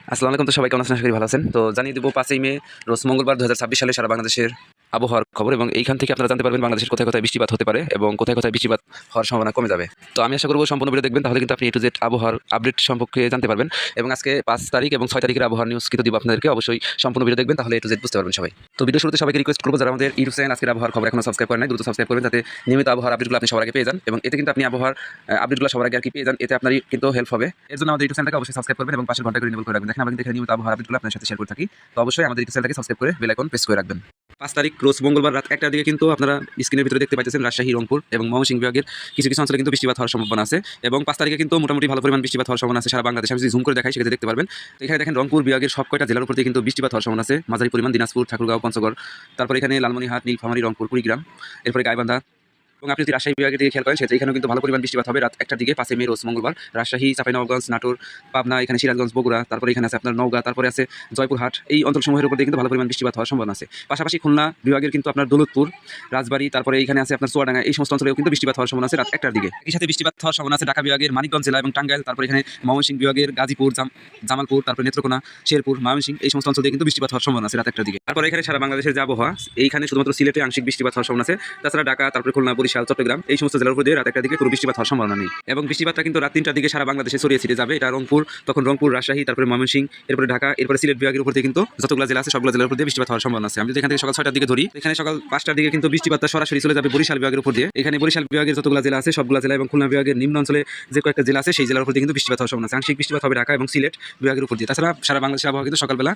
আসসালামু আলাইকুম। তো সবাই কেমন আছেন? আশা করি ভালো আছেন। তো জানিয়ে দেব ৫ই মে রোজ মঙ্গলবার ২০২৬ সালে সারা বাংলাদেশের আবহাওয়ার খবর এবং এইখান থেকে আপনারা জানতে পারবেন বাংলাদেশের কোথায়, কোথায় বৃষ্টিপাত হতে পারে এবং কোথায়, কোথায় বৃষ্টিপাত হওয়ার সম্ভাবনা কমে যাবে। তো আমি আশা করব সম্পূর্ণ ভিডিও দেখবেন, তাহলে কিন্তু আপনি A to Z আবহাওয়ার আপডেট সম্পর্কে জানতে পারবেন। এবং আজকে ৫ তারিখ এবং ৬ তারিখের আবহাওয়ার নিউজ কিন্তু দিব আপনাদেরকে। অবশ্যই সম্পূর্ণ ভিডিও দেখবেন, তাহলে A to Z বুঝতে পারবেন সবাই। তো ভিডিও শুরুতে সবাইকে রিকোয়েস্ট করব, যারা আমাদের ইউটিউব চ্যানেল আজকের আবহাওয়ার খবর এখনো সাবস্ক্রাইব করেন নাই, দ্রুত সাবস্ক্রাইব করবেন, যাতে নিয়মিত আবহাওয়ার আপডেটগুলো আপনি সবার আগে পেয়ে যান। এবং এতে কিন্তু আপনি আবহাওয়ার আপডেটগুলো সবার আগে আর কি পেয়ে যান, এতে আপনারই কিন্তু হেল্প হবে। এর জন্য আমাদের ইউটিউব চ্যানেলটাকে অবশ্যই সাবস্ক্রাইব করবেন এবং পাশের ঘন্টা করে ইনেবল করে রাখবেন। দেখেন আমরা কিন্তু নিয়মিত আবহাওয়ার আপডেটগুলো আপনার সাথে শেয়ার করে থাকি। তো অবশ্যই আমাদের ইউটিউব চ্যানেলটাকে সাবস্ক্রাইব করে বেল আইকন প্রেস করে রাখবেন। ৫ তারিখ রোজ মঙ্গলবার রাত ১টার দিকে কিন্তু আপনারা স্ক্রিনের ভিতরে দেখতে পাচ্ছেন রাজশাহী, রংপুর এবং ময়মনসিংহ বিভাগের কিছু কিছু অঞ্চলে কিন্তু বৃষ্টিপাত হওয়ার সম্ভাবনা আছে। এবং ৫ তারিখে কিন্তু মোটামুটি ভালো পরিমাণ বৃষ্টিপাত হওয়ার সম্ভাবনা আছে সারা বাংলাদেশে। আমি যদি জুম করে দেখাই সেক্ষেত্রে দেখতে পারবেন। তো এখানে দেখেন রংপুর বিভাগের সব কয়টা জেলার উপর দিয়ে কিন্তু বৃষ্টিপাত হওয়ার সম্ভাবনা আছে। মাঝারি পরিমাণ দিনাজপুর, ঠাকুরগাঁও, পঞ্চগড়, তারপরে এখানে লালমনিরহাট, নীলফামারী, রংপুর, কুড়িগ্রাম, এরপরে গাইবান্ধা। এবং আপনি যদি রাজশাহী বিভাগের দিকে খেয়াল করেন সেটা এখানেও কিন্তু ভালো পরিমাণ বৃষ্টিপাত হবে রাত ১টার দিকে ৫ই মে রোজ মঙ্গলবার। রাজশাহী, চাঁপাইনবাবগঞ্জ, নাটোর, পাবনা, এখানে সিরাজগঞ্জ, বগুড়া, তারপরে এখানে আছে আপনার নওগাঁ, তারপরে আছে জয়পুরহাট, এই অঞ্চলসমূহের উপর দিয়ে কিন্তু ভালো পরিমাণ বৃষ্টিপাত হওয়ার সম্ভাবনা আছে। পাশাপাশি খুলনা বিভাগের কিন্তু আপনার দৌলতপুর, রাজবাড়ী, তারপরে এখানে আছে আপনার চুয়াডাঙ্গা, এই সমস্ত অঞ্চলেও কিন্তু বৃষ্টিপাত হওয়ার সম্ভাবনা আছে রাত ১টার দিকে। একই সাথে বৃষ্টিপাত হওয়ার সম্ভাবনা আছে ঢাকা বিভাগের মানিকগঞ্জ জেলা এবং টাঙ্গাইল, তারপরে এখানে ময়মনসিংহ বিভাগের গাজীপুর, জামালপুর, তারপরে নেত্রকোনা, শেরপুর, ময়মনসিংহ, এই সমস্ত অঞ্চল দিয়ে কিন্তু বৃষ্টিপাত হওয়ার সম্ভাবনা আছে রাত ১টার দিকে। তারপরে এখানে সারা বাংলাদেশের যে আবহাওয়া, এইখানে শুধুমাত্র সিলেটে আংশিক বৃষ্টিপাত হওয়ার সম্ভাবনা আছে। তাছাড়া ঢাকা, তারপরে খুলনা, বরিশাল, চট্টগ্রাম, এই সমস্ত জেলার উপর দিয়ে রাত ১টার দিকে কোনো বৃষ্টিপাত হওয়ার সম্ভাবনা নেই। এবং বৃষ্টিপাতটা কিন্তু রাত ৩টার দিকে সারা বাংলাদেশে ছড়িয়ে ছিটে যাবে। এটা রংপুর, তখন রংপুর, রাজশাহী, তারপরে ময়মনসিংহ, এরপরে ঢাকা, এরপরে সিলেট বিভাগের উপর দিয়ে কিন্তু যতগুলো জেলা আছে সবগুলো জেলার উপর দিয়ে বৃষ্টিপাত হওয়ার সম্ভাবনা আছে। আমি যদি এখান থেকে সকাল ৬টার দিকে ধরি, এখানে সকাল ৫টার দিকে কিন্তু বৃষ্টিপাতটা সরাসরি চলে যাবে বরিশাল বিভাগের উপর দিয়ে। এখানে বরিশাল বিভাগের যতগুলো জেলা আছে সবগুলো জেলা এবং খুলনা বিভাগের নিম্ন অঞ্চলে যে কয়েকটা জেলা আছে সেই জেলার উপর দিয়ে কিন্তু বৃষ্টিপাত হওয়ার সম্ভাবনা আছে। আংশিক বৃষ্টিপাত হবে ঢাকা এবং সিলেট বিভাগের উপর দিয়ে। তাছাড়া সারা বাংলাদেশের আবহাওয়া কিন্তু সকালবেলা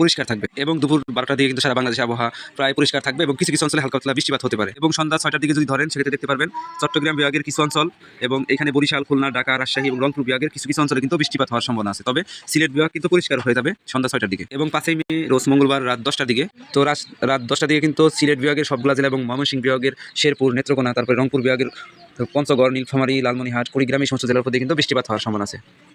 পরিষ্কার থাকবে এবং দুপুর ১২টার দিকে কিন্তু সারা বাংলাদেশের আবহাওয়া প্রায় পরিষ্কার থাকবে এবং কিছু কিছু অঞ্চলে হালকা পাতলা বৃষ্টিপাত হতে পারে। এবং সন্ধ্যা ৬টার দিকে যদি ধরেন সেক্ষেত্রে দেখতে পারবেন চট্টগ্রাম বিভাগের কিছু অঞ্চল এবং এখানে বরিশাল, খুলনা, ঢাকা, রাজশাহী এবং রংপুর বিভাগের কিছু কিছু অঞ্চলে কিন্তু বৃষ্টিপাত হওয়ার সম্ভাবনা আছে। তবে সিলেট বিভাগ কিন্তু পরিষ্কার হয়ে যাবে সন্ধ্যা ৬টার দিকে। এবং ৫ই মে রোজ মঙ্গলবার রাত ১০টার দিকে, তো রাত ১০টার দিকে কিন্তু সিলেট বিভাগের সবগুলা জেলা এবং ময়মনসিংহ বিভাগের শেরপুর, নেত্রকোনা, তারপরে রংপুর বিভাগের পঞ্চগড়, নীলফামারী, লালমনিরহাট, কুড়িগ্রাম, এই সমস্ত জেলার উপর দিয়ে কিন্তু বৃষ্টিপাত হওয়ার সম্ভাবনা আছে।